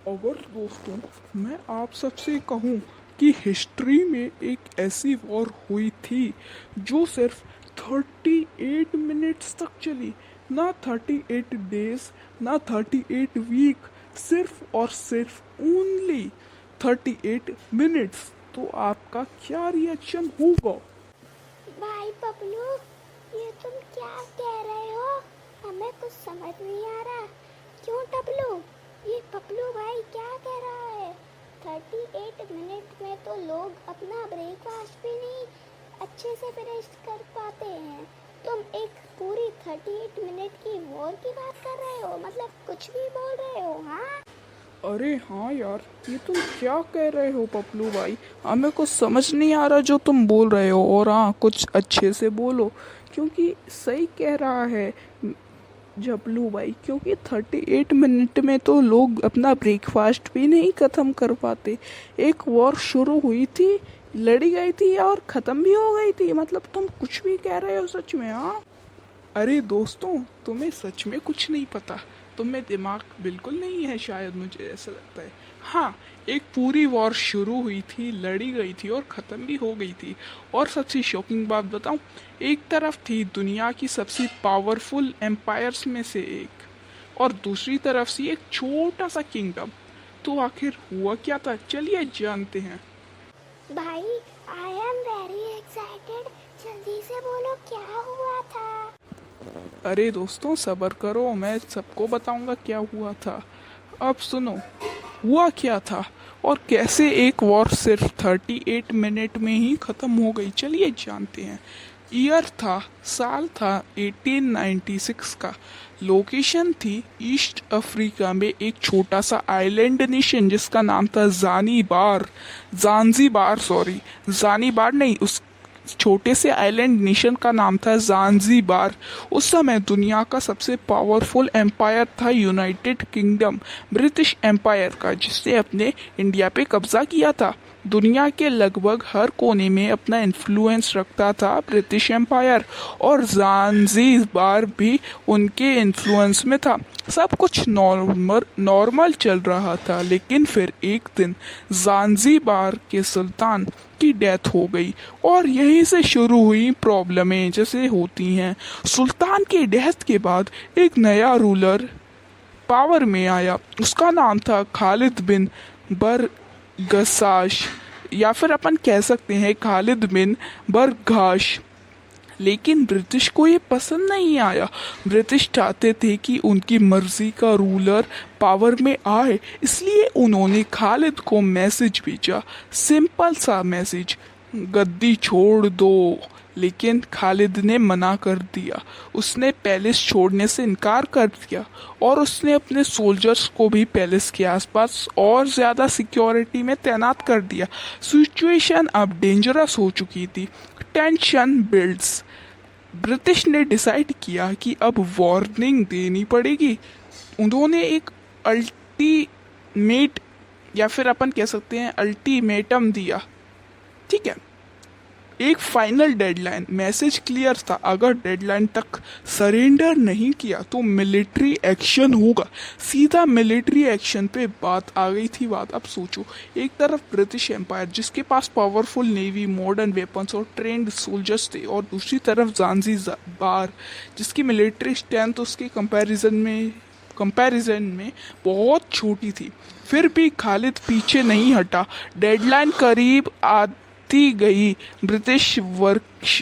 अगर दोस्तों मैं आप सबसे कहूँ कि हिस्ट्री में एक ऐसी वॉर हुई थी जो सिर्फ 38 मिनट्स तक चली, ना 38 डेज, ना 38 वीक, सिर्फ और सिर्फ ओनली 38 मिनट्स। तो आपका क्या रिएक्शन होगा? भाई बबलू, ये तुम क्या कह रहे हो? हमें कुछ समझ नहीं आ रहा। क्यों टबलू? ये बबलू भाई क्या कह रहा है? 38 मिनट में तो लोग अपना ब्रेकफास्ट भी नहीं अच्छे से फिनिश कर पाते हैं। तुम एक पूरी 38 मिनट की वॉर की बात कर रहे हो? मतलब कुछ भी बोल रहे हो? हाँ, अरे हाँ यार, ये तुम क्या कह रहे हो पपलू भाई? हमें कुछ समझ नहीं आ रहा जो तुम बोल रहे हो। और हाँ, कुछ अच्छे से बोलो, क्योंकि सही कह रहा है जपलू भाई। क्योंकि 38 मिनट में तो लोग अपना ब्रेकफास्ट भी नहीं ख़त्म कर पाते। एक वॉर शुरू हुई थी, लड़ी गई थी और ख़त्म भी हो गई थी। मतलब तुम कुछ भी कह रहे हो सच में? हाँ, अरे दोस्तों, तुम्हें सच में कुछ नहीं पता। तुम्हें दिमाग बिल्कुल नहीं है शायद, मुझे ऐसा लगता है। हाँ, एक पूरी वॉर शुरू हुई थी, लड़ी गई थी और ख़त्म भी हो गई थी। और सबसे शॉकिंग बात बताऊं, एक तरफ थी दुनिया की सबसे पावरफुल एम्पायर्स में से एक, और दूसरी तरफ से एक छोटा सा किंगडम। तो आखिर हुआ क्या था, चलिए जानते हैं। भाई आई एम वेरी एक्साइटेड। जल्दी से बोलो क्या हुआ था। अरे दोस्तों, सब्र करो, मैं सबको बताऊंगा क्या हुआ था। अब सुनो, हुआ क्या था और कैसे एक वॉर सिर्फ 38 मिनट में ही खत्म हो गई, चलिए जानते हैं। ईयर था, साल था 1896 का। लोकेशन थी ईस्ट अफ्रीका में एक छोटा सा आइलैंड नेशन जिसका नाम था जानीबार। जानजीबार, सॉरी, जानीबार नहीं, उस छोटे से आइलैंड नेशन का नाम था ज़ांज़ीबार। उस समय दुनिया का सबसे पावरफुल एम्पायर था यूनाइटेड किंगडम, ब्रिटिश एम्पायर का, जिसने अपने इंडिया पे कब्जा किया था। दुनिया के लगभग हर कोने में अपना इन्फ्लुएंस रखता था ब्रिटिश एम्पायर, और ज़ांज़ीबार भी उनके इन्फ्लुएंस में था। सब कुछ नॉर्मल चल रहा था, लेकिन फिर एक दिन ज़ांज़ीबार के सुल्तान की डेथ हो गई, और यहीं से शुरू हुई प्रॉब्लमें जैसे होती हैं। सुल्तान की डेथ के बाद एक नया रूलर पावर में आया। उसका नाम था खालिद बिन बरगसाश, या फिर अपन कह सकते हैं खालिद बिन बरगाश। लेकिन ब्रिटिश को ये पसंद नहीं आया। ब्रिटिश चाहते थे कि उनकी मर्जी का रूलर पावर में आए, इसलिए उन्होंने खालिद को मैसेज भेजा, सिंपल सा मैसेज, गद्दी छोड़ दो। लेकिन खालिद ने मना कर दिया। उसने पैलेस छोड़ने से इनकार कर दिया, और उसने अपने सोल्जर्स को भी पैलेस के आसपास और ज़्यादा सिक्योरिटी में तैनात कर दिया। सिचुएशन अब डेंजरस हो चुकी थी। Tension builds. ब्रिटिश ने डिसाइड किया कि अब वार्निंग देनी पड़ेगी। उन्होंने एक अल्टीमेट, या फिर अपन कह सकते हैं अल्टीमेटम दिया। ठीक है, एक फाइनल डेडलाइन। मैसेज क्लियर था, अगर डेडलाइन तक सरेंडर नहीं किया तो मिलिट्री एक्शन होगा। सीधा मिलिट्री एक्शन पे बात आ गई थी। बात अब सोचो, एक तरफ ब्रिटिश एम्पायर जिसके पास पावरफुल नेवी, मॉडर्न वेपन्स और ट्रेंड सोल्जर्स थे, और दूसरी तरफ ज़ांज़ीबार जिसकी मिलिट्री स्ट्रेंथ उसके कंपैरिजन में बहुत छोटी थी। फिर भी खालिद पीछे नहीं हटा। डेडलाइन करीब आती गई। ब्रिटिश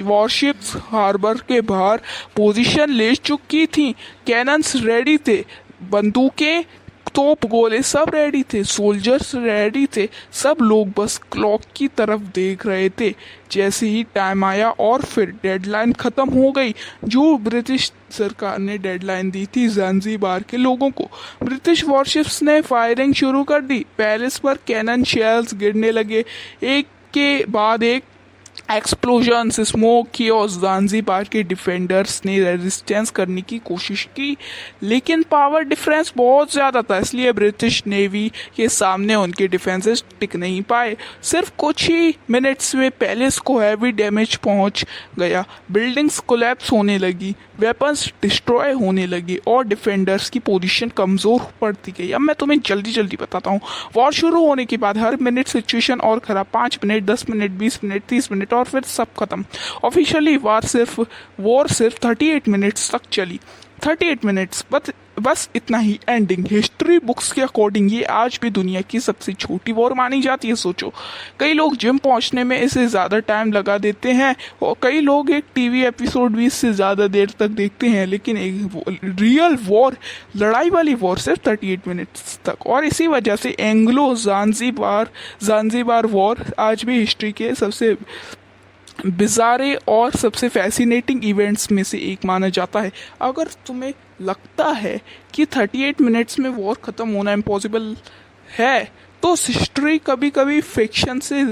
वॉरशिप्स हार्बर के बाहर पोजीशन ले चुकी थी। कैनन्स रेडी थे, बंदूकें, तोप, गोले सब रेडी थे, सोल्जर्स रेडी थे। सब लोग बस क्लॉक की तरफ देख रहे थे। जैसे ही टाइम आया और फिर डेडलाइन खत्म हो गई, जो ब्रिटिश सरकार ने डेडलाइन दी थी ज़ांज़ीबार के लोगों को, ब्रिटिश वॉरशिप्स ने फायरिंग शुरू कर दी। पैलेस पर कैनन शेल्स गिरने लगे, एक के बाद एक। एक्सप्लोजन्स, स्मोक की और ज़ांज़ीबार के डिफेंडर्स ने रेजिस्टेंस करने की कोशिश की, लेकिन पावर डिफरेंस बहुत ज़्यादा था, इसलिए ब्रिटिश नेवी के सामने उनके डिफेंसेस टिक नहीं पाए। सिर्फ कुछ ही मिनट्स में पैलेस को हैवी डैमेज पहुंच गया, बिल्डिंग्स कोलैप्स होने लगी, वेपन्स डिस्ट्रॉय होने लगे और डिफेंडर्स की पोजीशन कमज़ोर पड़ती गई। अब मैं तुम्हें जल्दी जल्दी बताता हूँ। वॉर शुरू होने के बाद हर मिनट सिचुएशन और खराब, 5 मिनट, 10 मिनट, 20 मिनट, 30 मिनट और फिर सब खत्म। ऑफिशियली वॉर सिर्फ 38 मिनट्स तक चली। 38 मिनट्स, बस इतना ही। एंडिंग हिस्ट्री बुक्स के अकॉर्डिंग ये आज भी दुनिया की सबसे छोटी वॉर मानी जाती है। सोचो, कई लोग जिम पहुंचने में इसे ज़्यादा टाइम लगा देते हैं और कई लोग एक टीवी एपिसोड भी इससे ज़्यादा देर तक देखते हैं, लेकिन एक रियल वॉर, लड़ाई वाली वॉर सिर्फ 38 मिनट्स तक। और इसी वजह से एंग्लो ज़ांज़ीबार वॉर आज भी हिस्ट्री के सबसे बिजारे और सबसे फैसिनेटिंग इवेंट्स में से एक माना जाता है। अगर तुम्हें लगता है कि 38 मिनट्स में वॉर ख़त्म होना इम्पॉसिबल है, तो हिस्ट्री कभी कभी फिक्शन से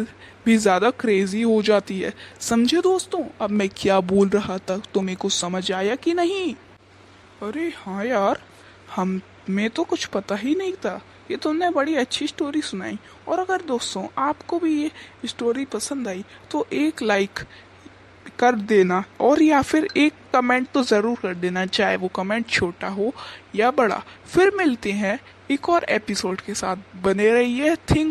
भी ज़्यादा क्रेजी हो जाती है। समझे दोस्तों, अब मैं क्या बोल रहा था, तुम्हें कुछ समझ आया कि नहीं? अरे हाँ यार, हमें तो कुछ पता ही नहीं था। ये तुमने बड़ी अच्छी स्टोरी सुनाई। और अगर दोस्तों आपको भी ये स्टोरी पसंद आई तो एक लाइक कर देना और या फिर एक कमेंट तो ज़रूर कर देना, चाहे वो कमेंट छोटा हो या बड़ा। फिर मिलते हैं एक और एपिसोड के साथ। बने रहिए थिंक